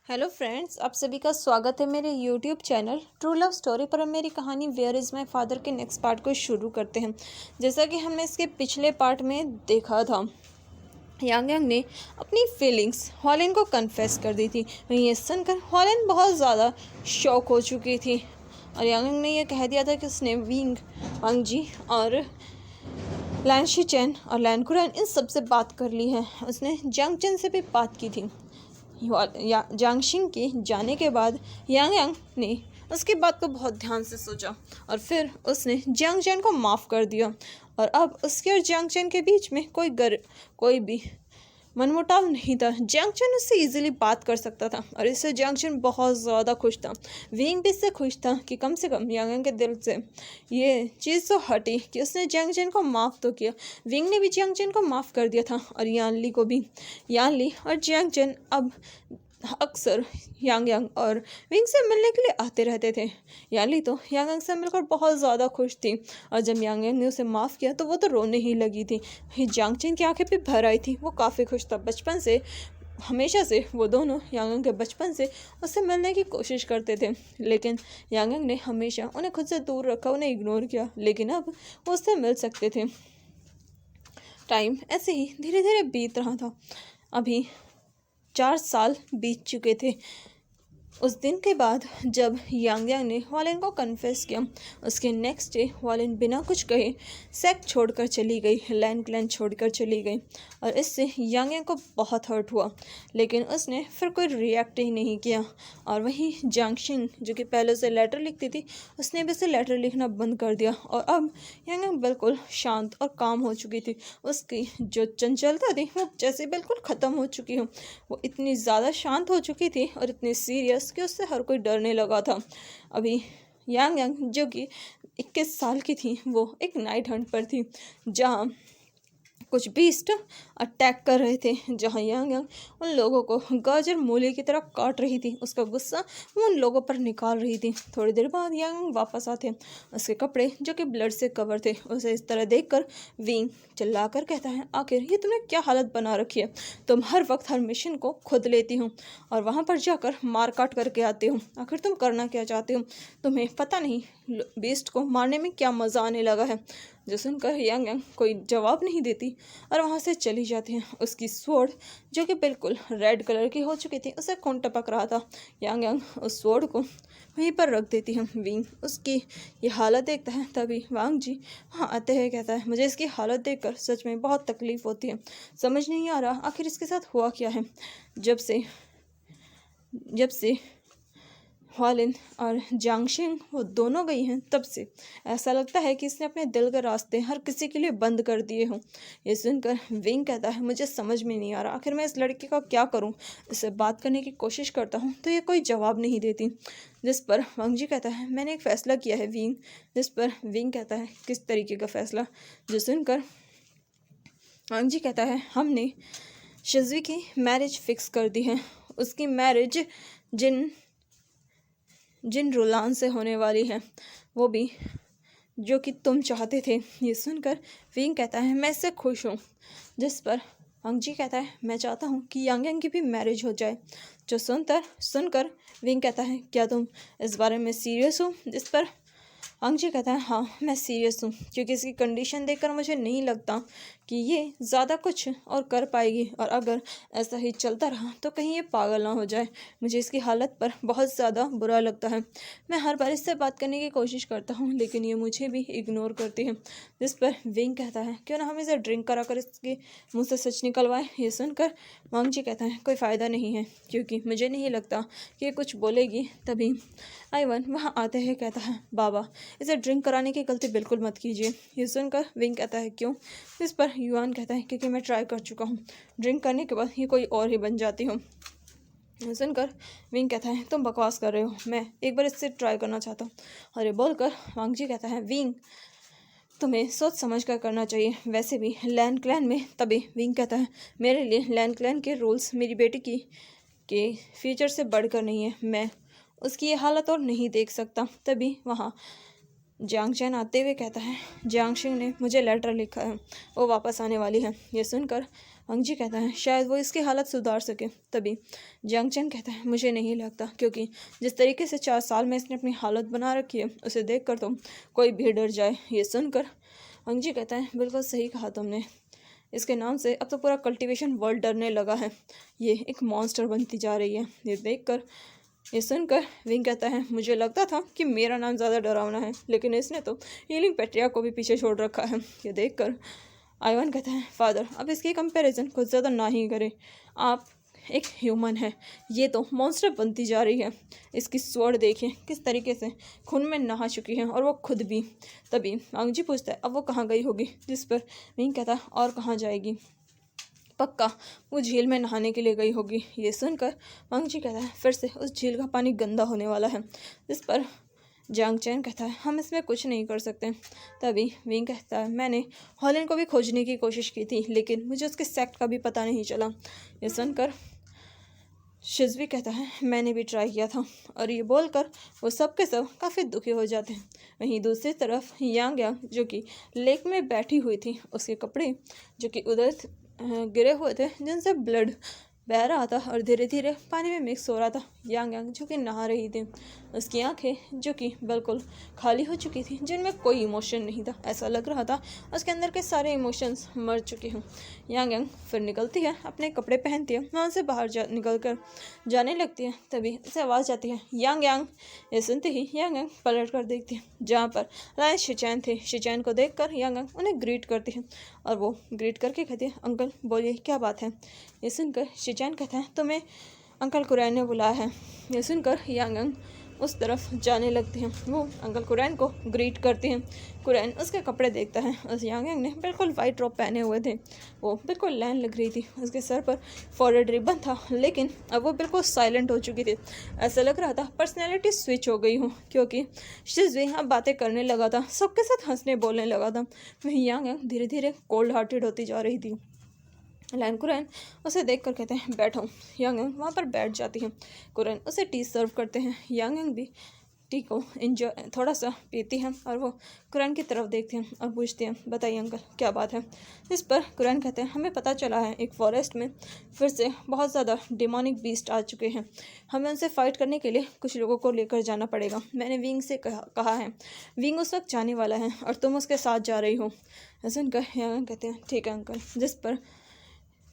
Hello friends, आप सभी का स्वागत है मेरे YouTube channel true love story पर। हम मेरी कहानी वेयर इज़ माई फादर के नेक्स्ट पार्ट को शुरू करते हैं। जैसा कि हमने इसके पिछले पार्ट में देखा था, यांग यांग ने अपनी फीलिंग्स हॉलिन को कन्फेस कर दी थी। वहीं ये सुनकर हॉलिन बहुत ज़्यादा शॉक हो चुकी थी और यांग यांग ने यह कह दिया था कि उसने वांग जी और लैन शीचेन और लैन कुरैन इन सब से बात कर ली है। उसने जांग चेन से भी बात की थी। जांगशिंग के जाने के बाद यांग यांग ने उसकी बात को बहुत ध्यान से सोचा और फिर उसने जियांग चैन को माफ़ कर दिया। और अब उसके और जियांग चैन के बीच में कोई भी मनमुटाव नहीं था। जियांग चैन उससे इजीली बात कर सकता था और इससे जियांग चैन बहुत ज़्यादा खुश था। विंग भी इससे खुश था कि कम से कम यांग यांग के दिल से ये चीज़ तो हटी कि उसने जियांग चैन को माफ़ तो किया। विंग ने भी जियांग चैन को माफ़ कर दिया था और यान ली को भी। यान ली और जियांग चैन अब अक्सर यांग यांग और विंग से मिलने के लिए आते रहते थे। यान ली तो यांग यांग से मिलकर बहुत ज़्यादा खुश थी और जब यांग यांग ने उसे माफ़ किया तो वो तो रोने ही लगी थी। जियांग चैन की आंखें भी भर आई थी। वो काफ़ी खुश था। बचपन से हमेशा से वो दोनों यांग यांग के बचपन से उससे मिलने की कोशिश करते थे, लेकिन यांग यांग ने हमेशा उन्हें खुद से दूर रखा, उन्हें इग्नोर किया। लेकिन अब वो उससे मिल सकते थे। टाइम ऐसे ही धीरे धीरे बीत रहा था। अभी 4 साल बीत चुके थे उस दिन के बाद जब यांग यांग ने हॉलिन को कन्फेस किया। उसके नेक्स्ट डे हॉलिन बिना कुछ कहे सेक्ट छोड़कर चली गई, लैन क्लैन छोड़कर चली गई और इससे यांग यांग को बहुत हर्ट हुआ। लेकिन उसने फिर कोई रिएक्ट ही नहीं किया। और वहीं जांगशिंग जो कि पहले से लेटर लिखती थी, उसने भी उसे लेटर लिखना बंद कर दिया और अब यांग यांग बिल्कुल शांत और काम हो चुकी थी। उसकी जो चंचलता थी वो जैसे बिल्कुल ख़त्म हो चुकी हो। वो इतनी ज़्यादा शांत हो चुकी थी और इतनी सीरियस कि उससे हर कोई डरने लगा था। अभी यांग यांग जो कि 21 साल की थी, वो एक नाइट हंट पर थी जहाँ कुछ बीस्ट अटैक कर रहे थे, जहाँ यांग यांग उन लोगों को गाजर मूली की तरह काट रही थी। उसका गुस्सा वो उन लोगों पर निकाल रही थी। थोड़ी देर बाद यांग वापस आते, उसके कपड़े जो कि ब्लड से कवर थे। उसे इस तरह देखकर विंग चिल्लाकर कहता है, आखिर ये तुमने क्या हालत बना रखी है? तुम हर वक्त हर मिशन को खुद लेती हो और वहाँ पर जाकर मार काट करके आते हो। आखिर तुम करना क्या चाहते हो? तुम्हें पता नहीं बीस्ट को मारने में क्या मज़ा आने लगा है? जो सुनकर यांग यांग कोई जवाब नहीं देती और वहाँ से चली जाती है। उसकी स्वॉर्ड जो कि बिल्कुल रेड कलर की हो चुकी थी, उसे खून टपक रहा था। यांग यांग उस स्वॉर्ड को वहीं पर रख देती है। विंग उसकी ये हालत देखता है। तभी वांग जी वहाँ आते हैं, कहता है, मुझे इसकी हालत देखकर सच में बहुत तकलीफ़ होती है। समझ नहीं आ रहा आखिर इसके साथ हुआ क्या है। जब से हॉलिन और जांगशिंग वो दोनों गई हैं, तब से ऐसा लगता है कि इसने अपने दिल के रास्ते हर किसी के लिए बंद कर दिए हों। ये सुनकर विंग कहता है, मुझे समझ में नहीं आ रहा आखिर मैं इस लड़की का क्या करूं। इससे बात करने की कोशिश करता हूं तो ये कोई जवाब नहीं देती। जिस पर वांग जी कहता है, मैंने एक फ़ैसला किया है विंग। जिस पर विंग कहता है, किस तरीके का फ़ैसला? जो सुनकर वांग जी कहता है, हमने शिज़वी की मैरिज फिक्स कर दी है। उसकी मैरिज जिन रुलान से होने वाली है, वो भी जो कि तुम चाहते थे। ये सुनकर विंग कहता है, मैं इससे खुश हूँ। जिस पर वांग जी कहता है, मैं चाहता हूँ कि यांग यांग की भी मैरिज हो जाए। जो सुनकर विंग कहता है, क्या तुम इस बारे में सीरियस हो? जिस पर वांग जी कहता है, हाँ मैं सीरियस हूँ, क्योंकि इसकी कंडीशन देखकर मुझे नहीं लगता कि ये ज़्यादा कुछ और कर पाएगी और अगर ऐसा ही चलता रहा तो कहीं ये पागल ना हो जाए। मुझे इसकी हालत पर बहुत ज़्यादा बुरा लगता है। मैं हर बार इससे बात करने की कोशिश करता हूँ लेकिन ये मुझे भी इग्नोर करती है। जिस पर विंग कहता है, क्यों ना हम इसे ड्रिंक करा कर इसके मुँह से सच निकलवाएं। ये सुनकर वांग जी कहता है, कोई फ़ायदा नहीं है, क्योंकि मुझे नहीं लगता कि ये कुछ बोलेगी। तभी आइवन वहाँ आते हैं, कहता है, बाबा इसे ड्रिंक कराने की गलती बिल्कुल मत कीजिए। ये सुनकर विंग कहता है, क्यों? इस पर युआन कहता है, क्योंकि मैं ट्राई कर चुका हूँ। ड्रिंक करने के बाद ये कोई और ही बन जाती हूँ। सुनकर विंग कहता है, तुम बकवास कर रहे हो, मैं एक बार इससे ट्राई करना चाहता हूँ। और ये बोलकर वांग जी कहता है, विंग तुम्हें सोच समझ कर करना चाहिए। वैसे भी लैन क्लैन में। तभी विंग कहता है, मेरे लिए लैन क्लैन के रूल्स मेरी बेटी के फ्यूचर से बढ़कर नहीं है। मैं उसकी ये हालत और नहीं देख सकता। तभी वहाँ जियांग चैन आते हुए कहता है, जियांगशिंग ने मुझे लेटर लिखा है, वो वापस आने वाली है। ये सुनकर वांग जी कहता है शायद वो इसकी हालत सुधार सके। तभी जियांग चैन कहता है मुझे नहीं लगता, क्योंकि जिस तरीके से 4 साल में इसने अपनी हालत बना रखी है उसे देख कर तो कोई भी डर जाए। ये सुनकर वांग जी कहता है बिल्कुल सही कहा तुमने, इसके नाम से अब तो पूरा कल्टीवेशन वर्ल्ड डरने लगा है, ये एक मॉन्स्टर बनती जा रही है। ये सुनकर विंग कहता है मुझे लगता था कि मेरा नाम ज़्यादा डरावना है, लेकिन इसने तो हीलिंग पेट्रिया को भी पीछे छोड़ रखा है। ये देखकर आइवान कहता है फादर अब इसकी कंपैरिजन कुछ ज़्यादा ना ही करें, आप एक ह्यूमन है, ये तो मॉन्स्टर बनती जा रही है। इसकी स्वर्ण देखिए किस तरीके से खून में नहा चुकी है, और वो खुद भी। तभी वांग जी पूछता है अब वो कहाँ गई होगी, जिस पर विंग कहता है और कहाँ जाएगी, पक्का वो झील में नहाने के लिए गई होगी। ये सुनकर वांग जी कहता है फिर से उस झील का पानी गंदा होने वाला है। जिस पर जियांग चैन कहता है हम इसमें कुछ नहीं कर सकते। तभी विंग कहता है मैंने हॉलैंड को भी खोजने की कोशिश की थी, लेकिन मुझे उसके सेक्ट का भी पता नहीं चला। ये सुनकर शिज़वी कहता है मैंने भी ट्राई किया था, और ये बोलकर वो सब के सब काफ़ी दुखी हो जाते हैं। वहीं दूसरी तरफ यांग यांग जो कि लेक में बैठी हुई थी, उसके कपड़े जो कि उधर गिरे हुए थे जिनसे ब्लड बह रहा था और धीरे धीरे पानी में मिक्स हो रहा था। यांग यांग जो कि नहा रही थी, उसकी आंखें जो कि बिल्कुल खाली हो चुकी थी, जिनमें कोई इमोशन नहीं था। ऐसा लग रहा था उसके अंदर के सारे इमोशंस मर चुके हों। यांग यांग फिर निकलती है, अपने कपड़े पहनती है, वहाँ से बाहर निकल कर जाने लगती है। तभी उसे आवाज़ आती है यांग यांग। ये सुनते ही यांग यांग पलट कर देखती है, जहाँ पर लायन शिचैन थे। शिचैन को देख कर यांग यांग उन्हें ग्रीट करती है, और वो ग्रीट करके कहती है अंकल बोलिए क्या बात है। ये सुनकर शिचैन कहता है तुम्हें अंकल कुरैन ने बुलाया है। ये सुनकर यांग यांग उस तरफ जाने लगती हैं। वो अंकल कुरैन को ग्रीट करती हैं। कुरैन उसके कपड़े देखता है, उस यांग यांग ने बिल्कुल वाइट रॉब पहने हुए थे, वो बिल्कुल लाइन लग रही थी। उसके सर पर फॉरहेड रिबन था, लेकिन अब वो बिल्कुल साइलेंट हो चुकी थी। ऐसा लग रहा था पर्सनैलिटी स्विच हो गई हो, क्योंकि शिज़वी अब बातें करने लगा था, सबके साथ हंसने बोलने लगा था। वहीं यांग यांग धीरे धीरे कोल्ड हार्टेड होती जा रही थी। लायन कुरैन उसे देख कर कहते हैं बैठो। यांग यांग वहाँ पर बैठ जाती है। कुरैन उसे टी सर्व करते हैं। यांग यांग भी टी को इंजॉय थोड़ा सा पीती हैं, और वो कुरैन की तरफ देखती हैं और पूछती हैं बताइए अंकल क्या बात है। इस पर कुरैन कहते हैं हमें पता चला है एक फॉरेस्ट में फिर से बहुत ज़्यादा डिमोनिक बीस्ट आ चुके हैं, हमें उनसे फाइट करने के लिए कुछ लोगों को लेकर जाना पड़ेगा। मैंने विंग से कहा है, विंग उस वक्त जाने वाला है और तुम उसके साथ जा रही हो। ऐसा उनका यांग कहते हैं ठीक है अंकल। जिस पर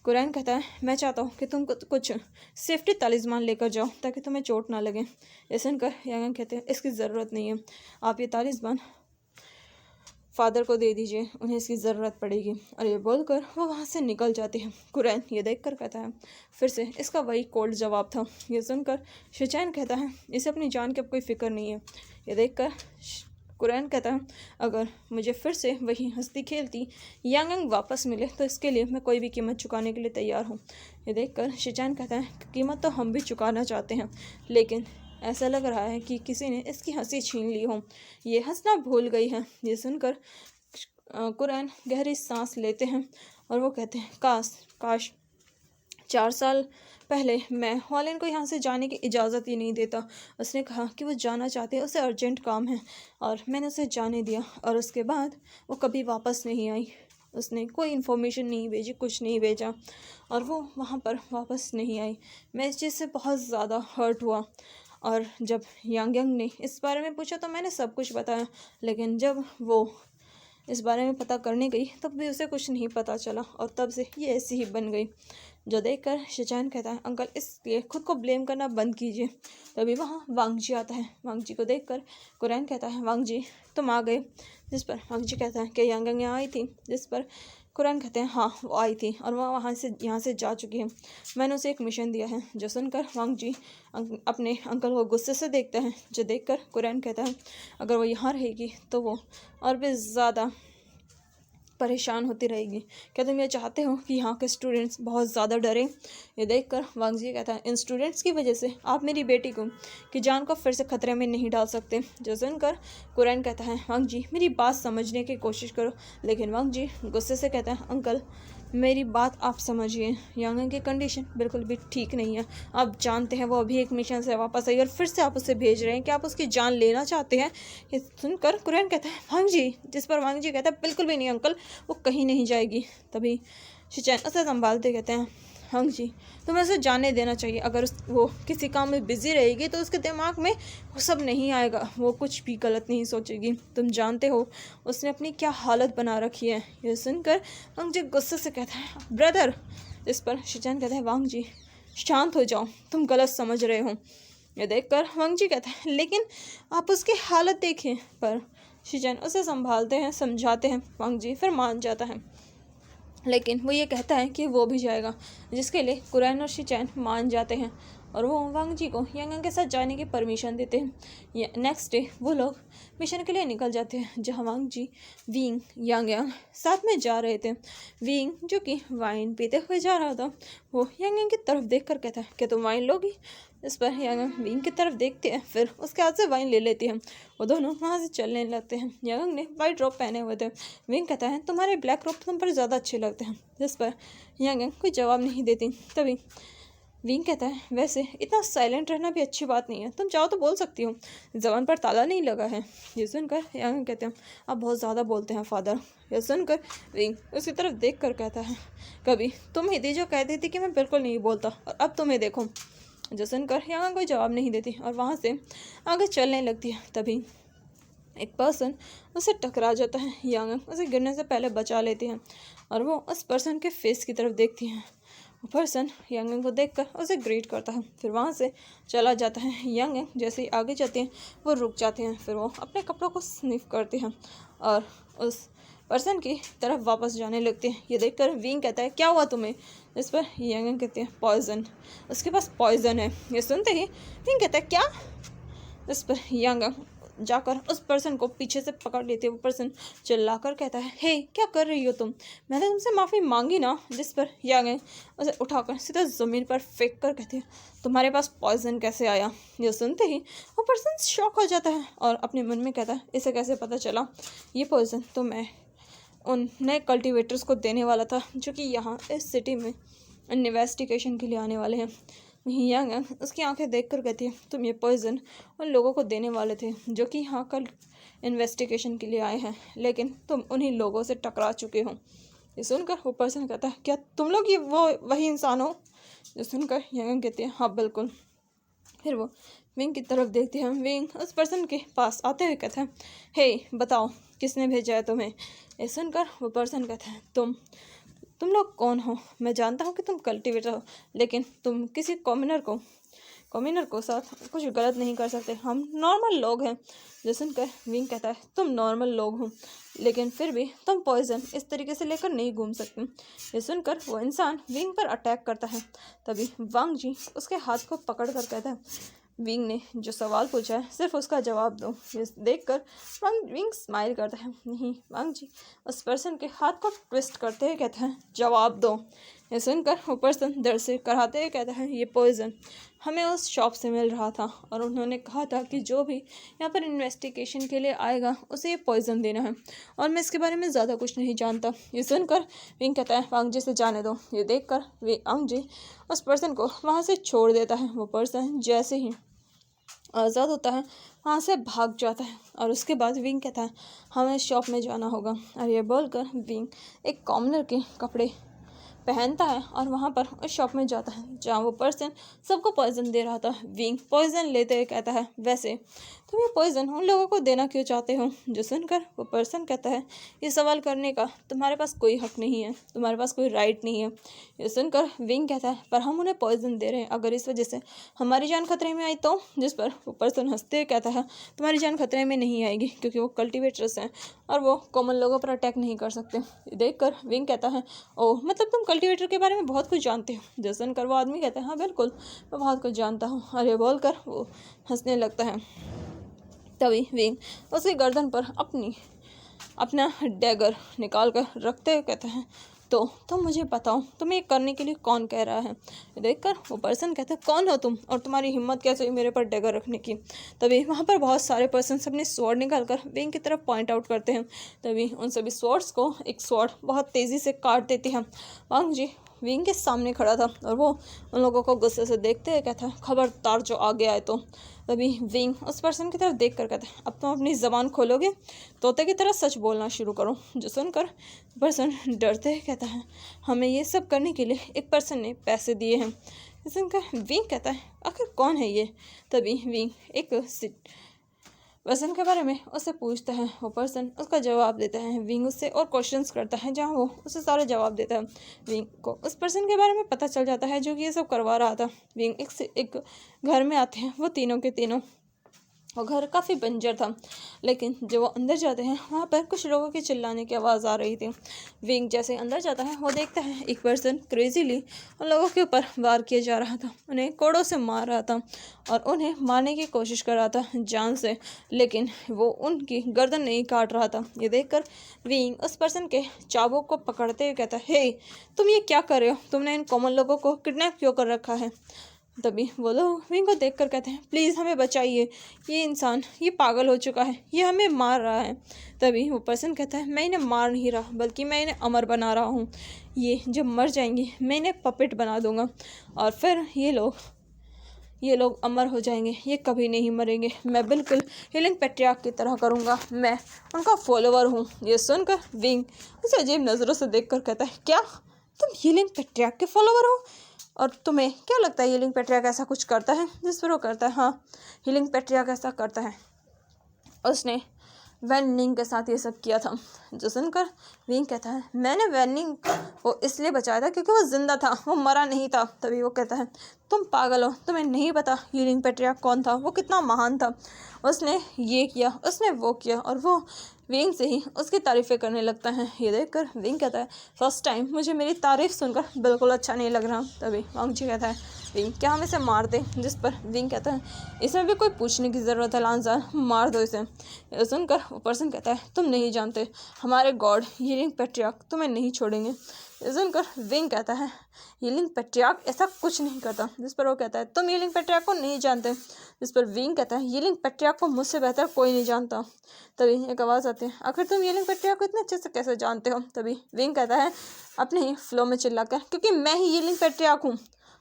कुरैन कहता है मैं चाहता हूँ कि तुम कुछ सेफ्टी तालिस्मान लेकर जाओ ताकि तुम्हें चोट ना लगे। ये सुनकर यांग कहते हैं इसकी ज़रूरत नहीं है, आप ये तालिस्मान फादर को दे दीजिए, उन्हें इसकी ज़रूरत पड़ेगी। और ये बोलकर वो वहाँ से निकल जाती है। कुरैन ये देखकर कहता है फिर से इसका वही कोल्ड जवाब था। ये सुनकर शिचैन कहता है इसे अपनी जान की अब कोई फिक्र नहीं है। ये देखकर कुरैन कहता है अगर मुझे फिर से वही हंसती खेलती यांग यांग वापस मिले तो इसके लिए मैं कोई भी कीमत चुकाने के लिए तैयार हूँ। ये देखकर शिचैन कहता है कीमत तो हम भी चुकाना चाहते हैं, लेकिन ऐसा लग रहा है कि किसी ने इसकी हंसी छीन ली हो, ये हंसना भूल गई है। ये सुनकर कुरैन गहरी सांस लेते हैं और वो कहते हैं काश 4 साल पहले मैं हॉलैंड को यहाँ से जाने की इजाज़त ही नहीं देता। उसने कहा कि वो जाना चाहते, उसे अर्जेंट काम है, और मैंने उसे जाने दिया, और उसके बाद वो कभी वापस नहीं आई। उसने कोई इन्फॉर्मेशन नहीं भेजी, कुछ नहीं भेजा, और वो वहाँ पर वापस नहीं आई। मैं इस चीज़ से बहुत ज़्यादा हर्ट हुआ, और जब यांग यांग ने इस बारे में पूछा तो मैंने सब कुछ बताया, लेकिन जब वो इस बारे में पता करने गई तब भी उसे कुछ नहीं पता चला, और तब से ये ऐसी ही बन गई। जो देखकर शिचैन कहता है अंकल इसलिए खुद को ब्लेम करना बंद कीजिए। तभी वहाँ वांग जी आता है। वांग जी को देखकर कुरैन कहता है वांग जी तुम आ गए। जिस पर वांग जी कहता है कि यांग यांग यहाँ आई थी। जिस पर कुरैन कहते हैं हाँ वो आई थी, और वह यहाँ से जा चुकी है, मैंने उसे एक मिशन दिया है। जो सुनकर वांग जी अपने अंकल को गुस्से से देखते हैं। जो देखकर कुरैन कहता है अगर वो यहाँ रहेगी तो वो और भी ज़्यादा परेशान होती रहेगी। क्या तुम ये चाहते हो कि यहाँ के स्टूडेंट्स बहुत ज़्यादा डरें? ये देखकर वांग जी कहता है इन स्टूडेंट्स की वजह से आप मेरी बेटी को की जान को फिर से खतरे में नहीं डाल सकते। जो सुनकर कुरैन कहता है वांग जी मेरी बात समझने की कोशिश करो। लेकिन वांग जी गुस्से से कहता है अंकल मेरी बात आप समझिए, यांग यांग की कंडीशन बिल्कुल भी ठीक नहीं है। आप जानते हैं वो अभी एक मिशन से वापस आई और फिर से आप उसे भेज रहे हैं कि आप उसकी जान लेना चाहते हैं। ये सुनकर कुरैन कहता है वांग जी। जिस पर वांग जी कहता है बिल्कुल भी नहीं अंकल, वो कहीं नहीं जाएगी। तभी शिचैन उसे संभालते कहते हैं, वांग जी तुम्हें उसे जाने देना चाहिए। अगर वो किसी काम में बिजी रहेगी तो उसके दिमाग में वो सब नहीं आएगा, वो कुछ भी गलत नहीं सोचेगी। तुम जानते हो उसने अपनी क्या हालत बना रखी है। ये सुनकर वांग जी गुस्से से कहता है, ब्रदर। इस पर शिचैन कहता है, वांग जी शांत हो जाओ, तुम गलत समझ रहे हो। ये देखकर वांग जी कहता है, लेकिन आप उसकी हालत देखें। पर शिचैन उसे संभालते हैं, समझाते हैं। वांग जी फिर मान जाता है, लेकिन वो ये कहता है कि वो भी जाएगा, जिसके लिए कुरैन और शिचैन मान जाते हैं और वो वांग जी को यांग के साथ जाने की परमिशन देते हैं। नेक्स्ट डे वो लोग मिशन के लिए निकल जाते हैं, जहाँ वांग जी, विंग, यांग साथ में जा रहे थे। विंग जो कि वाइन पीते हुए जा रहा था, वो यांग की तरफ देख कर कहता है, क्या तुम वाइन लोगी। इस पर यांग विंग की तरफ देखते हैं, फिर उसके हाथ से वाइन ले लेती है। वो दोनों वहाँ से चलने लगते हैं। यांग ने वाइट रोब पहने हुए थे। विंग कहता है, तुम्हारे ब्लैक रोब तुम पर ज़्यादा अच्छे लगते हैं। जिस पर यांग कोई जवाब नहीं देती। तभी विंग कहता है, वैसे इतना साइलेंट रहना भी अच्छी बात नहीं है, तुम चाहो तो बोल सकती हो, ज़बान पर ताला नहीं लगा है। ये सुनकर यांग कहते हैं, आप बहुत ज़्यादा बोलते हैं फादर। ये सुनकर विंग उसकी तरफ देख कर कहता है, कभी तुम ही थी जो कहती थी कि मैं बिल्कुल नहीं बोलता, और अब तुम्हें देखो। जो सुनकर यांग कोई जवाब नहीं देती और वहाँ से आगे चलने लगती है। तभी एक पर्सन उसे टकरा जाता है। यांग उसे गिरने से पहले बचा लेती हैं और वो उस पर्सन के फेस की तरफ देखती हैं। वो पर्सन यांग को देखकर उसे ग्रीट करता है, फिर वहाँ से चला जाता है। यांग जैसे ही आगे जाते हैं वो रुक जाते हैं, फिर वो अपने कपड़ों को स्निफ करते हैं और उस पर्सन की तरफ वापस जाने लगते हैं। ये देखकर विंग कहता है, क्या हुआ तुम्हें। इस पर यांग कहते हैं, पॉइजन, उसके पास पॉइजन है। ये सुनते ही विंग कहता है, क्या। इस पर यांग जाकर उस पर्सन को पीछे से पकड़ लेते हैं। वो पर्सन चिल्लाकर कहता है, हे क्या कर रही हो तुम, मैंने तुमसे माफ़ी मांगी ना। जिस पर यांग उसे उठाकर सीधा ज़मीन पर फेंक कर कहते हैं, तुम्हारे पास पॉइजन कैसे आया। ये सुनते ही वो पर्सन शॉक हो जाता है और अपने मन में कहता है, इसे कैसे पता चला। ये पॉइजन तो मैं उन नए कल्टिवेटर्स को देने वाला था जो कि यहाँ इस सिटी में इन्वेस्टिगेशन के लिए आने वाले हैं। यांग उसकी आंखें देखकर कहती है, तुम ये पॉइजन उन लोगों को देने वाले थे जो कि यहाँ कल इन्वेस्टिगेशन के लिए आए हैं, लेकिन तुम उन्हीं लोगों से टकरा चुके हो। ये सुनकर वो पर्सन कहता है, क्या तुम लोग ये वही इंसान हो। ये सुनकर यांग कहती है, हाँ बिल्कुल। फिर वो विंग की तरफ देखते हैं। विंग उस पर्सन के पास आते हुए कहता है, हे बताओ किसने भेजा है तुम्हें। ये सुनकर वो पर्सन कहता है, तुम लोग कौन हो। मैं जानता हूँ कि तुम कल्टिवेटर हो, लेकिन तुम किसी कॉमिनर को साथ कुछ गलत नहीं कर सकते, हम नॉर्मल लोग हैं। जो सुनकर विंग कहता है, तुम नॉर्मल लोग हो, लेकिन फिर भी तुम पॉइजन इस तरीके से लेकर नहीं घूम सकते। ये सुनकर वो इंसान विंग पर अटैक करता है। तभी वांग जी उसके हाथ को पकड़ कर कहता है, विंग ने जो सवाल पूछा है सिर्फ उसका जवाब दो। ये देखकर विंग स्माइल करता है। नहीं, वांग जी उस पर्सन के हाथ को ट्विस्ट करते हुए कहता है, जवाब दो। ये सुनकर वो पर्सन दर्द से कराते हुए कहता है, ये पॉइजन हमें उस शॉप से मिल रहा था और उन्होंने कहा था कि जो भी यहाँ पर इन्वेस्टिगेशन के लिए आएगा उसे ये पॉइजन देना है, और मैं इसके बारे में ज़्यादा कुछ नहीं जानता। ये सुनकर विंग कहता है, वांग जी से जाने दो। ये देखकर वांग जी उस पर्सन को वहाँ से छोड़ देता है। वो पर्सन जैसे ही आज़ाद होता है वहाँ से भाग जाता है और उसके बाद विंग कहता है, हमें शॉप में जाना होगा। और ये बोलकर विंग एक कॉमनर के कपड़े पहनता है और वहाँ पर उस शॉप में जाता है जहाँ वो पर्सन सबको पॉइजन दे रहा था। विंग पॉइजन लेते हुए कहता है, वैसे तुम ये पॉइजन उन लोगों को देना क्यों चाहते हो। जो सुनकर वो पर्सन कहता है, ये सवाल करने का तुम्हारे पास कोई हक नहीं है, तुम्हारे पास कोई राइट नहीं है। ये सुनकर विंग कहता है, पर हम उन्हें पॉइजन दे रहे हैं, अगर इस वजह से हमारी जान खतरे में आई तो। जिस पर वो पर्सन हंसते हुए कहता है, तुम्हारी जान खतरे में नहीं आएगी, क्योंकि वो कल्टिवेटर्स हैं और वो कॉमन लोगों पर अटैक नहीं कर सकते। देखकर विंग कहता है, ओह मतलब तुम कल्टिवेटर के बारे में बहुत कुछ जानते हो। जो सुनकर वो आदमी कहता है, हाँ बिल्कुल मैं बहुत कुछ जानता हूँ। और ये बोलकर वो हंसने लगता है। तभी विंग उसकी गर्दन पर अपना डैगर निकाल कर रखते हुए कहता है, तो तुम मुझे बताओ तुम्हें करने के लिए कौन कह रहा है। देखकर वो पर्सन कहता है, कौन हो तुम और तुम्हारी हिम्मत कैसे हुई मेरे पर डैगर रखने की। तभी वहाँ पर बहुत सारे पर्सन अपने स्वॉर्ड निकाल कर विंग की तरफ पॉइंट आउट करते हैं। तभी उन सभी स्वॉर्ड्स को एक स्वॉर्ड बहुत तेज़ी से काट देती है। वांग जी विंग के सामने खड़ा था और वो उन लोगों को गुस्से से देखते हुए कहता है, खबरदार जो आगे आए तो। तभी विंग उस पर्सन की तरफ देख कर कहता है, अब तुम अपनी ज़बान खोलोगे, तोते की तरह सच बोलना शुरू करो। जो सुनकर पर्सन डरते हुए कहता है, हमें ये सब करने के लिए एक पर्सन ने पैसे दिए हैं। सुनकर विंग कहता है, आखिर कौन है ये। तभी विंग एक पर्सन के बारे में उससे पूछता है। वो पर्सन उसका जवाब देता है। विंग उससे और क्वेश्चंस करता है जहाँ वो उसे सारे जवाब देता है। विंग को उस पर्सन के बारे में पता चल जाता है जो कि ये सब करवा रहा था। विंग एक घर में आते हैं वो तीनों के तीनों। वो घर काफ़ी बंजर था, लेकिन जब वो अंदर जाते हैं वहाँ पर कुछ लोगों के चिल्लाने की आवाज़ आ रही थी। विंग जैसे अंदर जाता है वो देखता है एक पर्सन क्रेजीली उन लोगों के ऊपर वार किया जा रहा था, उन्हें कोड़ों से मार रहा था और उन्हें मारने की कोशिश कर रहा था जान से, लेकिन वो उनकी गर्दन नहीं काट रहा था। ये देखकर विंग उस पर्सन के चाबुक को पकड़ते हुए कहता है, हे तुम ये क्या कर रहे हो, तुमने इन कॉमन लोगों को किडनैप क्यों कर रखा है। तभी वो लोग विंग को देख कर कहते हैं, प्लीज़ हमें बचाइए, ये इंसान ये पागल हो चुका है, ये हमें मार रहा है। तभी वो पर्सन कहता है, मैं इन्हें मार नहीं रहा बल्कि मैं इन्हें अमर बना रहा हूँ। ये जब मर जाएंगे मैं इन्हें पपेट बना दूँगा और फिर ये लोग अमर हो जाएंगे, ये कभी नहीं मरेंगे। मैं बिल्कुल हीलिंग पेट्रियार्क की तरह करूँगा, मैं उनका फॉलोवर हूँ। ये सुनकर विंग उसे अजीब नज़रों से देख कर कहता है, क्या तुम हीलिंग पेट्रियार्क के फॉलोवर हो? और तुम्हें क्या लगता है हीलिंग पेट्रियार्क ऐसा कुछ करता है? जिस पर वो करता है, हाँ हीलिंग पेट्रियार्क ऐसा करता है, उसने वैन निंग के साथ ये सब किया था। जो सुनकर विंग कहता है, मैंने वैन निंग को इसलिए बचाया था क्योंकि वो जिंदा था, वो मरा नहीं था। तभी वो कहता है, तुम पागल हो, तुम्हें नहीं पता हीलिंग पेट्रियार्क कौन था, वो कितना महान था, उसने ये किया, उसने वो किया। और वो विंग से ही उसकी तारीफ़ें करने लगता है। ये देखकर विंग कहता है, फर्स्ट टाइम मुझे मेरी तारीफ़ सुनकर बिल्कुल अच्छा नहीं लग रहा। तभी वांग जी कहता है, विंग क्या हम इसे मार दें? जिस पर विंग कहता है, इसमें भी कोई पूछने की ज़रूरत है लांजार, मार दो इसे। ये सुनकर वो पर्सन कहता है, तुम नहीं जानते हमारे गॉड हीलिंग पेट्रियार्क तुम्हें नहीं छोड़ेंगे। ये सुनकर विंग कहता है, हीलिंग पेट्रियार्क ऐसा कुछ नहीं करता। जिस पर वो कहता है, तुम हीलिंग पेट्रियार्क को नहीं जानते। जिस पर विंग कहता है, हीलिंग पेट्रियार्क को मुझसे बेहतर कोई नहीं जानता। तभी एक आवाज़ आती है, आखिर तुम हीलिंग पेट्रियार्क को इतने अच्छे से कैसे जानते हो? तभी विंग कहता है अपने ही फ्लो में चिल्लाकर, क्योंकि मैं ही हीलिंग पेट्रियार्क हूँ।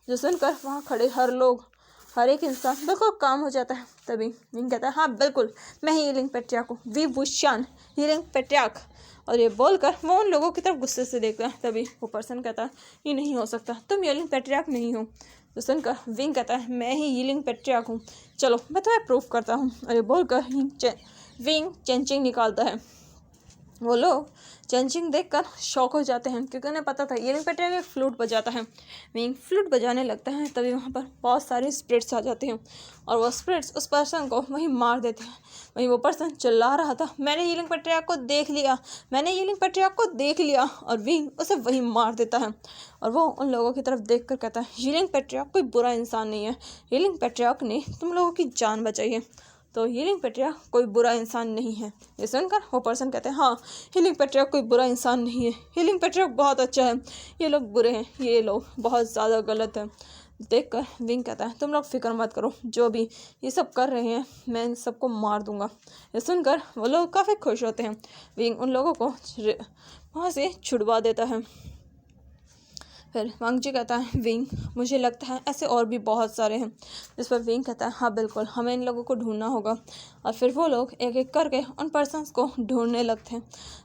जो सुनकर वहाँ खड़े हर एक इंसान बिल्कुल काम हो जाता है। तभी विंग कहता है, हाँ बिल्कुल मैं ही हीलिंग पेट्रियार्क हूँ, वी वुशान हीलिंग पेट्रियार्क। और ये बोलकर वो उन लोगों की तरफ गुस्से से देखता है। तभी वो पर्सन कहता है, ये नहीं हो सकता, तुम हीलिंग पेट्रियार्क नहीं हो। तो सुनकर विंग कहता है, मैं ही हीलिंग पेट्रियार्क हूँ, चलो मैं तुम्हें प्रूफ करता हूँ। और ये बोलकर विंग चेंचिंग निकालता है। वो लोग चेंचिंग देखकर शॉक हो जाते हैं क्योंकि उन्हें पता था हीलिंग पेट्रियार्क एक फ्लूट बजाता है। विंग फ्लूट बजाने लगता है। तभी वहाँ पर बहुत सारे स्पिरिट्स आ जाते हैं और वो स्पिरिट्स उस पर्सन को वहीं मार देते हैं। वहीं वो पर्सन चिल्ला रहा था, मैंने हीलिंग पेट्रियार्क को देख लिया, मैंने हीलिंग पेट्रियार्क को देख लिया। और विंग उसे वहीं मार देता है। और वो उन लोगों की तरफ देख कर कहता है, हीलिंग पेट्रियार्क कोई बुरा इंसान नहीं है, हीलिंग पेट्रियार्क ने तुम लोगों की जान बचाई है, तो हीलिंग पेट्रियार्क कोई बुरा इंसान नहीं है। ये सुनकर वो पर्सन कहते हैं, हाँ हीलिंग पेट्रियार्क कोई बुरा इंसान नहीं है, हीलिंग पेट्रियार्क बहुत अच्छा है, ये लोग बुरे हैं, ये लोग बहुत ज़्यादा गलत हैं। देखकर विंग कहता है, तुम लोग फिक्र मत करो, जो भी ये सब कर रहे हैं मैं इन सबको मार दूंगा। ये सुनकर वो लोग काफ़ी खुश होते हैं। विंग उन लोगों को वहाँ से छुड़वा देता है। फिर वांग जी कहता है, विंग मुझे लगता है ऐसे और भी बहुत सारे हैं। जिस पर विंग कहता है, हाँ बिल्कुल हमें इन लोगों को ढूंढना होगा। और फिर वो लोग एक एक करके उन पर्सन्स को ढूंढने लगते हैं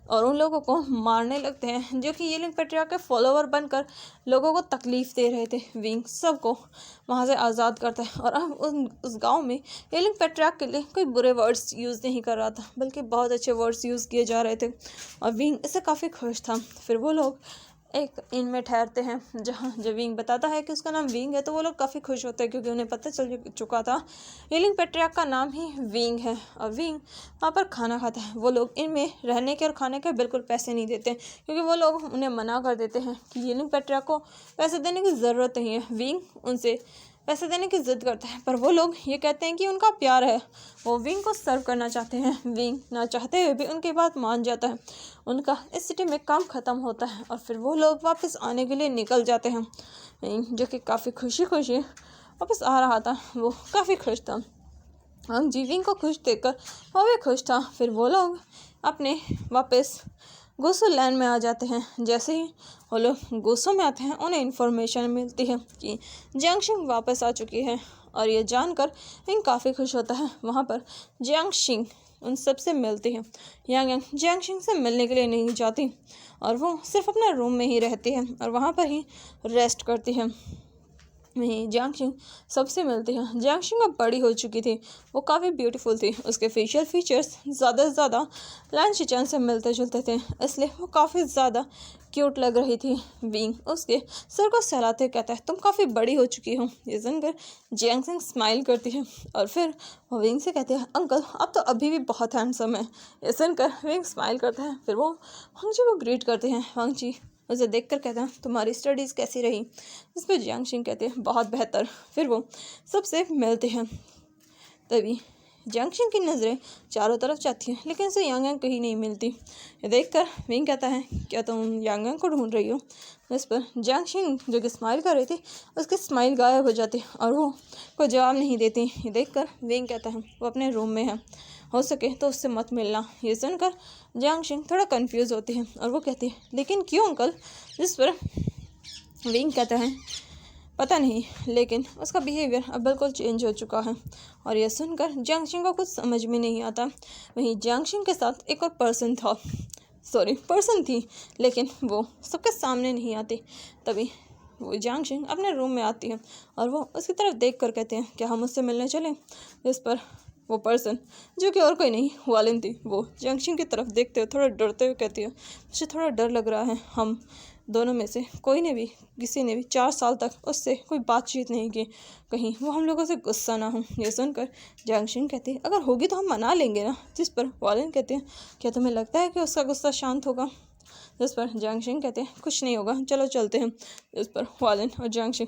और उन लोगों को मारने लगते हैं जो कि हीलिंग पेट्रियार्क के फॉलोवर बनकर लोगों को तकलीफ़ दे रहे थे। विंग सबको वहाँ से आज़ाद करता है और अब उस गाँव में हीलिंग पेट्रियार्क के लिए कोई बुरे वर्ड्स यूज़ नहीं कर रहा था, बल्कि बहुत अच्छे वर्ड्स यूज़ किए जा रहे थे और विंग इससे काफ़ी खुश था। फिर वो लोग एक इन में ठहरते हैं जहाँ जब विंग बताता है कि उसका नाम विंग है, तो वो लोग काफ़ी खुश होते हैं क्योंकि उन्हें पता चल चुका था हीलिंग पेट्रियार्क का नाम ही विंग है। और विंग वहाँ पर खाना खाता है। वो लोग इनमें रहने के और खाने के बिल्कुल पैसे नहीं देते क्योंकि वो लोग उन्हें मना कर देते हैं कि हीलिंग पेट्रियार्क को पैसे देने की ज़रूरत नहीं है। विंग उनसे पैसे देने की ज़िद करता है पर वो लोग ये कहते हैं कि उनका प्यार है, वो विंग को सर्व करना चाहते हैं। विंग ना चाहते हुए भी उनकी बात मान जाता है। उनका इस सिटी में काम ख़त्म होता है और फिर वो लोग वापस आने के लिए निकल जाते हैं। विंग जो कि काफ़ी खुशी वापस आ रहा था, वो काफ़ी खुश था। वांग जी विंग को खुश देखकर वो भी खुश था। फिर वो लोग अपने वापस गोसो लैंड में आ जाते हैं। जैसे ही वो लोग गोसो में आते हैं उन्हें इन्फॉर्मेशन मिलती है कि जियांगशिंग वापस आ चुकी है और ये जानकर विंग काफ़ी खुश होता है। वहाँ पर जियांगशिंग उन सब से मिलती है। यांग जियांगशिंग से मिलने के लिए नहीं जाती और वो सिर्फ अपने रूम में ही रहती है और वहाँ पर ही रेस्ट करती है। वहीं जियांगशिंग सबसे मिलती है। जियांगशिंग अब बड़ी हो चुकी थी, वो काफ़ी ब्यूटीफुल थी। उसके फेशियल फीचर्स ज़्यादा से ज़्यादा लैन शिचन से मिलते जुलते थे, इसलिए वो काफ़ी ज़्यादा क्यूट लग रही थी। विंग उसके सर को सहलाते कहता है तुम काफ़ी बड़ी हो चुकी हो। ये सुनकर जियांगशिंग स्माइल करती है और फिर वो विंग से कहती है अंकल आप तो अभी भी बहुत हैंडसम है। ये सुनकर विंग स्माइल करता है। फिर वो वांगजी को ग्रीट करते हैं। वांगजी उसे देखकर कहता है तुम्हारी स्टडीज़ कैसी रही। इस पर जियांगशिंग कहते हैं बहुत बेहतर। फिर वो सबसे मिलते हैं। तभी जियांगशिंग की नज़रें चारों तरफ जाती हैं लेकिन उसे यांग कहीं नहीं मिलती। ये देखकर विंग कहता है क्या तुम यांग को ढूंढ रही हो। इस पर जियांगशिंग जो कि स्माइल कर रही थी उसकी स्माइल गायब हो जाती और वो कोई जवाब नहीं देती। ये देखकर विंग कहता है वो अपने रूम में है, हो सके तो उससे मत मिलना। ये सुनकर जियांगशिंग थोड़ा कंफ्यूज होती है और वो कहती है लेकिन क्यों अंकल। जिस पर विंग कहता है पता नहीं, लेकिन उसका बिहेवियर अब बिल्कुल चेंज हो चुका है। और यह सुनकर जियांगशिंग को कुछ समझ में नहीं आता। वहीं जियांगशिंग के साथ एक और पर्सन थी लेकिन वो सबके सामने नहीं आती। तभी वो जियांगशिंग अपने रूम में आती है और वो उसकी तरफ देख कर कहते हैं क्या हम उससे मिलने चलें। जिस पर वो पर्सन जो कि और कोई नहीं वालिन थी, वो जियांगशिंग की तरफ देखते हुए थोड़ा डरते हुए कहती है मुझे थोड़ा डर लग रहा है। हम दोनों में से किसी ने भी 4 साल तक उससे कोई बातचीत नहीं की, कहीं वो हम लोगों से गुस्सा ना हो। ये सुनकर जियांगशिंग कहती है अगर होगी तो हम मना लेंगे ना। जिस पर वालिन कहते हैं क्या तुम्हें लगता है कि उसका गुस्सा शांत होगा। जिस पर जियांगशिंग कहते हैं कुछ नहीं होगा, चलो चलते हैं। जिस पर वालिन और जियांगशिंग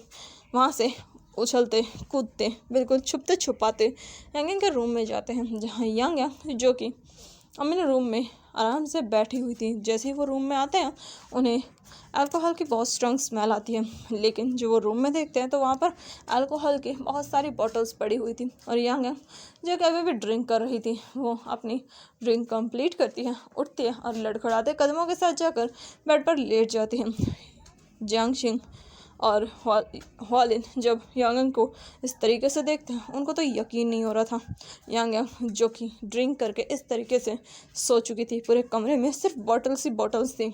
वहाँ से उछलते कूदते बिल्कुल छुपते छुपाते यांग के रूम में जाते हैं, जहाँ यांग जो कि अपने रूम में आराम से बैठी हुई थी। जैसे ही वो रूम में आते हैं उन्हें अल्कोहल की बहुत स्ट्रॉन्ग स्मेल आती है, लेकिन जो वो रूम में देखते हैं तो वहाँ पर अल्कोहल की बहुत सारी बॉटल्स पड़ी हुई थी। और यांग जो कि अभी भी ड्रिंक कर रही थी, वो अपनी ड्रिंक कंप्लीट करती है, उठती है और लड़खड़ाते कदमों के साथ जाकर बेड पर लेट जाती है। जियांगशिंग और वालिन जब यांग को इस तरीके से देखते हैं उनको तो यकीन नहीं हो रहा था। यांग जो कि ड्रिंक करके इस तरीके से सो चुकी थी, पूरे कमरे में सिर्फ बॉटल्स थी।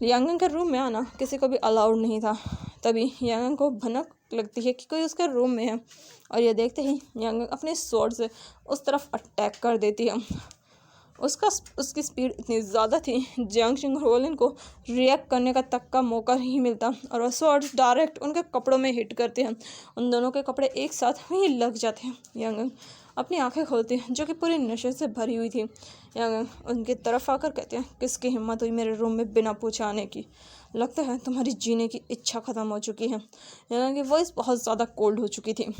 यांग के रूम में आना किसी को भी अलाउड नहीं था। तभी यांग को भनक लगती है कि कोई उसके रूम में है और यह देखते ही यांग अपने स्वॉर्ड से उस तरफ अटैक कर देती है। उसकी स्पीड इतनी ज़्यादा थी जियांगशिंग और वालिन को रिएक्ट करने का तक का मौका नहीं मिलता और वह स्वॉर्ड डायरेक्ट उनके कपड़ों में हिट करते हैं। उन दोनों के कपड़े एक साथ वहीं लग जाते हैं। यांग अपनी आंखें खोलती है जो कि पूरी नशे से भरी हुई थी। यांग उनकी तरफ आकर कहते हैं किसकी हिम्मत हुई मेरे रूम में बिना पूछे आने की, लगता है तुम्हारी जीने की इच्छा ख़त्म हो चुकी है। यांग की वॉइस बहुत ज़्यादा कोल्ड हो चुकी थी।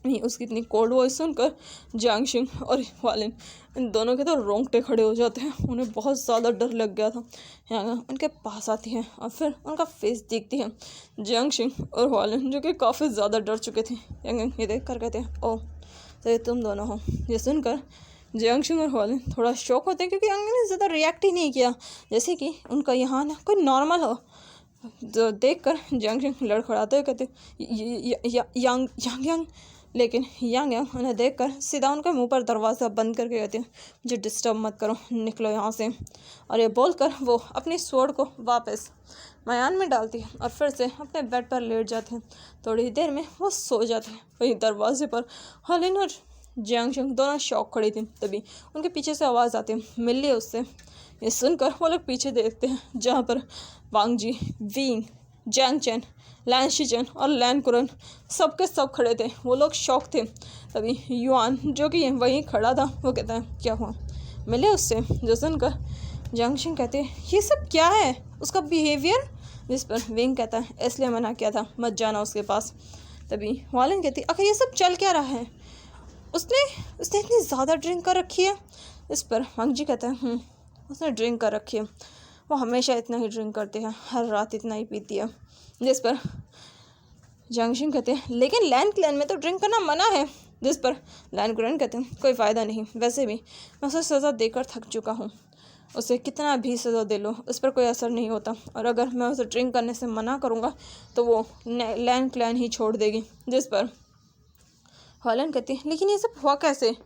उसकी इतनी कोल्ड वॉइस सुनकर जियांगशिंग और वालिन इन दोनों के तो रोंगटे खड़े हो जाते हैं। उन्हें बहुत ज़्यादा डर लग गया था। यांग उनके पास आती है और फिर उनका फेस देखती है। जियांगशिंग और वालिन जो कि काफ़ी ज़्यादा डर चुके थे, यांग ये देख कर कहते हैं ओह तो ये तुम दोनों हो। ये सुनकर जियांगशिंग और वालिन थोड़ा शॉक होते हैं क्योंकि यांग ने ज़्यादा रिएक्ट ही नहीं किया, जैसे कि उनका यहाँ ना कोई नॉर्मल हो। तो देख कर जियांगशिंग लड़खड़ाते हुए कहते यांग लेकिन यांग उन्हें देखकर सीधा उनके मुंह पर दरवाज़ा बंद करके कहते हैं मुझे डिस्टर्ब मत करो, निकलो यहाँ से। और ये बोलकर वो अपनी स्वॉर्ड को वापस मयान में डालती है और फिर से अपने बेड पर लेट जाते हैं। थोड़ी देर में वो सो जाते हैं। वहीं दरवाजे पर वालिन और जियांगशिंग दोनों शॉक खड़ी थी। तभी उनके पीछे से आवाज़ आती है मिल लिए उससे। ये सुनकर वो लोग पीछे देखते हैं जहाँ पर वांगजी, विंग, जियांगचैन, लैन शिचन और लैन कुरन सबके सब खड़े थे। वो लोग शॉक थे। तभी युआन जो कि वहीं खड़ा था वो कहता है क्या हुआ, मिले उससे। जो सुनकर जियांगशिंग कहते हैं ये सब क्या है, उसका बिहेवियर। जिस पर विंग कहता है इसलिए मना किया था मत जाना उसके पास। तभी वालिन कहती है आखिर ये सब चल क्या रहा है, उसने इतनी ज़्यादा ड्रिंक कर रखी है। इस पर वांगजी कहता है उसने ड्रिंक कर रखी है, वो हमेशा इतना ही ड्रिंक करती है, हर रात इतना ही पीती है। जिस पर जियांगशिंग कहते हैं लेकिन लैन क्लैन में तो ड्रिंक करना मना है। जिस पर लैन कुरन कहते हैं कोई फ़ायदा नहीं, वैसे भी मैं उसे सज़ा देकर थक चुका हूँ, उसे कितना भी सज़ा दे लो उस पर कोई असर नहीं होता, और अगर मैं उसे ड्रिंक करने से मना करूँगा तो वो लैन क्लैन ही छोड़ देगी। जिस पर हॉलन कहती है लेकिन ये सब हुआ कैसे?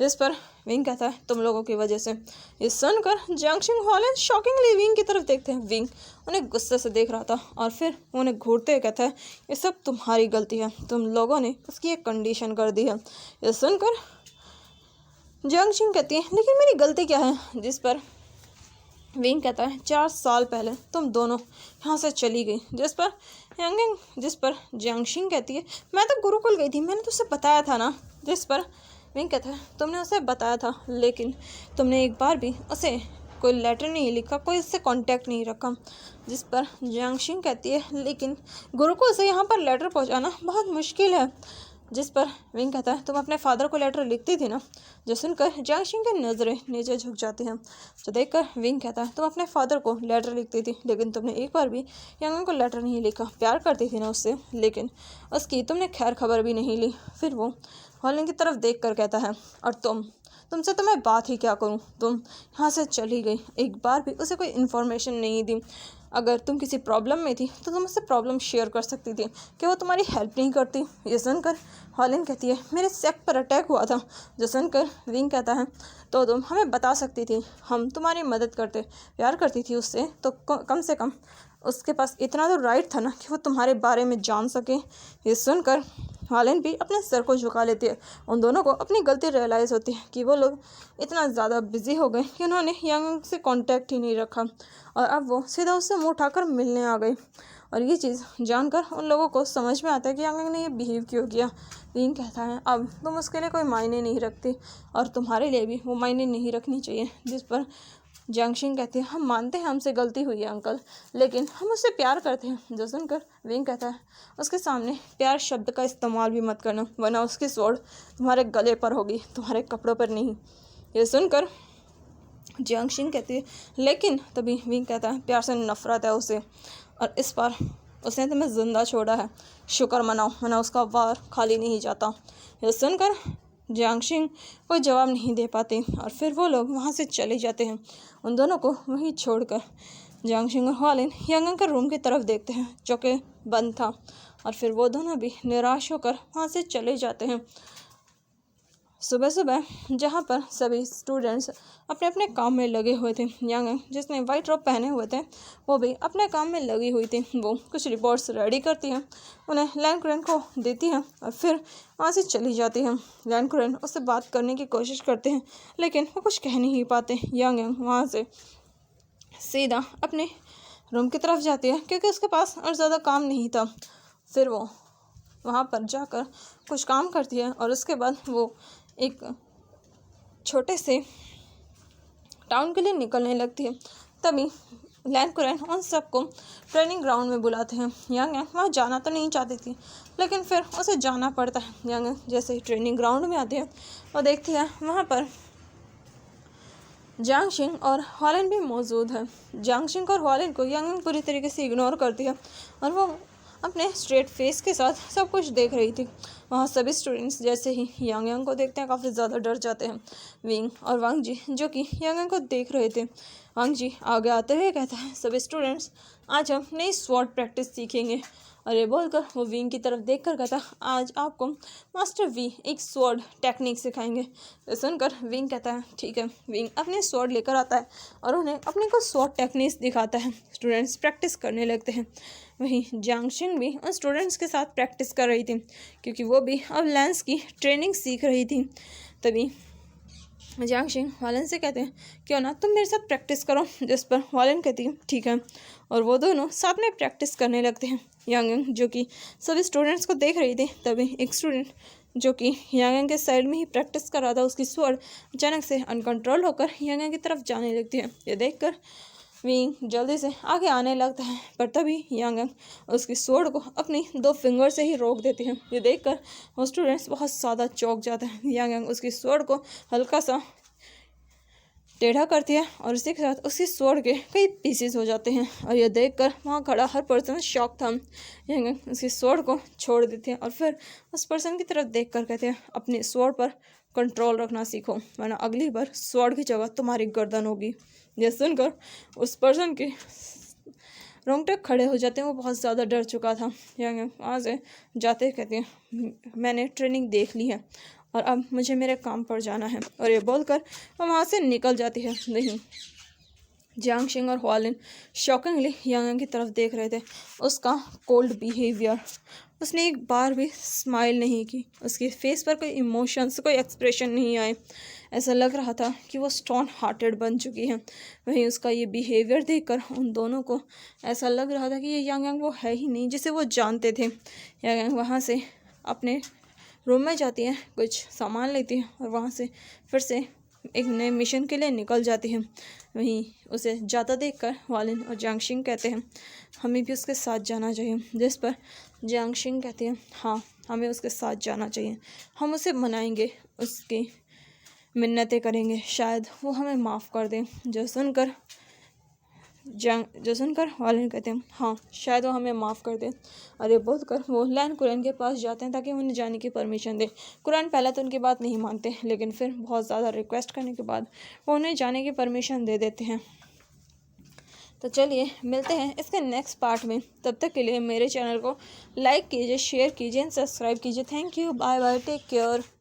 जिस पर विंग कहता है तुम लोगों की वजह से। ये सुनकर जियांगशिंग हॉलन शॉकिंगली विंग की तरफ देखते हैं। विंग उन्हें गुस्से से देख रहा था और फिर उन्हें घूरते हुए कहता है ये सब तुम्हारी गलती है, तुम लोगों ने उसकी एक कंडीशन कर दी है। ये सुनकर जियांगशिंग कहती है लेकिन मेरी गलती क्या है? जिस पर विंग कहता है 4 साल पहले तुम दोनों यहाँ से चली गई। जिस पर जियांगशिंग कहती है मैं तो गुरुकुल गई थी, मैंने तो उसे बताया था ना। जिस पर विंग कहता है तुमने उसे बताया था लेकिन तुमने एक बार भी उसे कोई लेटर नहीं लिखा, कोई उससे कांटेक्ट नहीं रखा। जिस पर जियांगशिंग कहती है लेकिन गुरुकुल से यहाँ पर लेटर पहुँचाना बहुत मुश्किल है। जिस पर विंग कहता है तुम अपने फादर को लेटर लिखती थी ना। जो सुनकर जियांगशिंग की नज़रें नीचे झुक जाती हैं। जो देखकर विंग कहता है तुम अपने फादर को लेटर लिखती थी लेकिन तुमने एक बार भी यांगन को लेटर नहीं लिखा। प्यार करती थी ना उससे, लेकिन उसकी तुमने खैर खबर भी नहीं ली। फिर वो हॉलन की तरफ देख कर कहता है और तुमसे तो मैं बात ही क्या करूं, तुम यहाँ से चली गई, एक बार भी उसे कोई इन्फॉर्मेशन नहीं दी। अगर तुम किसी प्रॉब्लम में थी तो तुम उससे प्रॉब्लम शेयर कर सकती थी, कि वो तुम्हारी हेल्प नहीं करती। ये सुनकर हॉलन कहती है मेरे सेक्ट पर अटैक हुआ था। जो सुनकर विंग कहता है तो तुम हमें बता सकती थी, हम तुम्हारी मदद करते, प्यार करती थी उससे तो कम से कम उसके पास इतना तो राइट था ना कि वो तुम्हारे बारे में जान सके। ये सुनकर हॉलन भी अपने सर को झुका लेती है। उन दोनों को अपनी गलती रियलाइज़ होती है कि वो लोग इतना ज़्यादा बिजी हो गए कि उन्होंने यांग से कांटेक्ट ही नहीं रखा, और अब वो सीधा उससे मुंह उठाकर मिलने आ गई। और ये चीज़ जानकर उन लोगों को समझ में आता है कि यांग ने ये बिहेव क्यों किया। विंग कहता है अब तुम उसके लिए कोई मायने नहीं रखती और तुम्हारे लिए भी वो मायने नहीं रखनी चाहिए। जिस पर जियांगशिंग कहती है हम मानते हैं हमसे गलती हुई है अंकल, लेकिन हम उससे प्यार करते हैं। जो सुनकर विंग कहता है उसके सामने प्यार शब्द का इस्तेमाल भी मत करना, वरना उसकी स्वॉर्ड तुम्हारे गले पर होगी, तुम्हारे कपड़ों पर नहीं। ये सुनकर जियांगशिंग कहती है लेकिन तभी विंग कहता है प्यार से नफरत है उसे, और इस बार उसने तुम्हें जिंदा छोड़ा है, शुक्र मनाओ, वरना उसका वार खाली नहीं जाता। ये सुनकर जियांगशिंग कोई जवाब नहीं दे पाते और फिर वो लोग वहाँ से चले जाते हैं। उन दोनों को वहीं छोड़कर जियांगशिंग और हॉलन यांगन के रूम की तरफ देखते हैं जो कि बंद था, और फिर वो दोनों भी निराश होकर वहाँ से चले जाते हैं। सुबह सुबह जहाँ पर सभी स्टूडेंट्स अपने अपने काम में लगे हुए थे, यांग जिसने वाइट रॉब पहने हुए थे वो भी अपने काम में लगी हुई थी। वो कुछ रिपोर्ट्स रेडी करती हैं, उन्हें लैंकुरेन को देती हैं और फिर वहाँ से चली जाती हैं। लैंकुरेन उससे बात करने की कोशिश करते हैं लेकिन वो कुछ कह नहीं पाते। यांग वहाँ से सीधा अपने रूम की तरफ जाती है क्योंकि उसके पास और ज़्यादा काम नहीं था। फिर वो वहाँ पर जाकर कुछ काम करती है और उसके बाद वो एक छोटे से टाउन के लिए निकलने लगती है। तभी लैंकुरेन उन सबको ट्रेनिंग ग्राउंड में बुलाते हैं। यांग वहाँ जाना तो नहीं चाहती थी लेकिन फिर उसे जाना पड़ता है। यांग जैसे ही ट्रेनिंग ग्राउंड में आती है और देखती है वहाँ पर जियांगशिंग और हॉलन भी मौजूद है। जियांगशिंग और हॉलन को यांग पूरी तरीके से इग्नोर करती है और वो अपने स्ट्रेट फेस के साथ सब कुछ देख रही थी। वहाँ सभी स्टूडेंट्स जैसे ही यांग को देखते हैं काफ़ी ज़्यादा डर जाते हैं। विंग और वांग जी जो कि यांग को देख रहे थे, वांग जी आगे आते हुए कहता है सभी स्टूडेंट्स आज हम नई स्वॉर्ड प्रैक्टिस सीखेंगे। और ये बोलकर वो विंग की तरफ देखकर कहता आज आपको मास्टर वी एक स्वॉर्ड टेक्निक सिखाएंगे। तो सुनकर विंग कहता है ठीक है। विंग अपने स्वॉर्ड लेकर आता है और उन्हें अपने को स्वॉर्ड टेक्निक्स दिखाता है। स्टूडेंट्स प्रैक्टिस करने लगते हैं। वहीं जियांगशिंग भी उन स्टूडेंट्स के साथ प्रैक्टिस कर रही थी क्योंकि वो भी अब लेंस की ट्रेनिंग सीख रही थी। तभी जियांगशिंग हॉलन से कहते हैं क्यों ना तुम मेरे साथ प्रैक्टिस करो। जिस पर हॉलन कहती है ठीक है, और वो दोनों साथ में प्रैक्टिस करने लगते हैं। यांग जो कि सभी स्टूडेंट्स को देख रही थी, तभी एक स्टूडेंट जो कि यांग के साइड में ही प्रैक्टिस कर रहा था उसकी स्वॉर्ड अचानक से अनकंट्रोल होकर यांग की तरफ जाने लगती है। ये देखकर विंग जल्दी से आगे आने लगता है, पर तभी यांग उसकी स्वॉर्ड को अपनी 2 फिंगर से ही रोक देती है। ये देखकर वो स्टूडेंट्स बहुत ज़्यादा चौंक जाते हैं। यांग उसकी स्वॉर्ड को हल्का सा टेढ़ा करती है और उसी के साथ उसकी स्वॉर्ड के कई पीसेस हो जाते हैं। और यह देखकर वहाँ खड़ा हर पर्सन शॉक था। यांग उसकी स्वॉर्ड को छोड़ देती है और फिर उस पर्सन की तरफ देख कर कहते हैं अपनी स्वॉर्ड पर कंट्रोल रखना सीखो, वरना अगली बार स्वॉर्ड की जगह तुम्हारी गर्दन होगी। यह सुनकर उस पर्सन के रोंगटे खड़े हो जाते हैं, वो बहुत ज़्यादा डर चुका था। यांग वहाँ से जाते कहते हैं मैंने ट्रेनिंग देख ली है और अब मुझे मेरे काम पर जाना है। और ये बोलकर वो वहाँ से निकल जाती है। नहीं, जियांग शिंग और हुआलिन शॉकिंगली यांग की तरफ देख रहे थे। उसका कोल्ड बिहेवियर, उसने एक बार भी स्माइल नहीं की, उसके फेस पर कोई इमोशंस, कोई एक्सप्रेशन नहीं आए। ऐसा लग रहा था कि वो स्टोन हार्टेड बन चुकी है। वहीं उसका ये बिहेवियर देखकर उन दोनों को ऐसा लग रहा था कि ये यांग वो है ही नहीं जिसे वो जानते थे। यांग वहाँ से अपने रूम में जाती है, कुछ सामान लेती है और वहाँ से फिर से एक नए मिशन के लिए निकल जाती है। वहीं उसे जाता देखकर वालिन और जियांग कहते हैं हमें भी उसके साथ जाना चाहिए। जिस पर जियांग कहते हैं हाँ, हमें उसके साथ जाना चाहिए, हम उसे मनाएंगे, उसकी मिन्नतें करेंगे, शायद वो हमें माफ़ कर दें। जो सुनकर वालिन कहते हैं हाँ, शायद वो हमें माफ़ कर दें। और ये बोलकर वो लैन कुरैन के पास जाते हैं ताकि उन्हें जाने की परमिशन दे। कुरैन पहले तो उनकी बात नहीं मानते, लेकिन फिर बहुत ज़्यादा रिक्वेस्ट करने के बाद वो उन्हें जाने की परमिशन दे देते हैं। तो चलिए मिलते हैं इसके नेक्स्ट पार्ट में। तब तक के लिए मेरे चैनल को लाइक कीजिए, शेयर कीजिए, सब्सक्राइब कीजिए। Thank you, bye bye, take care.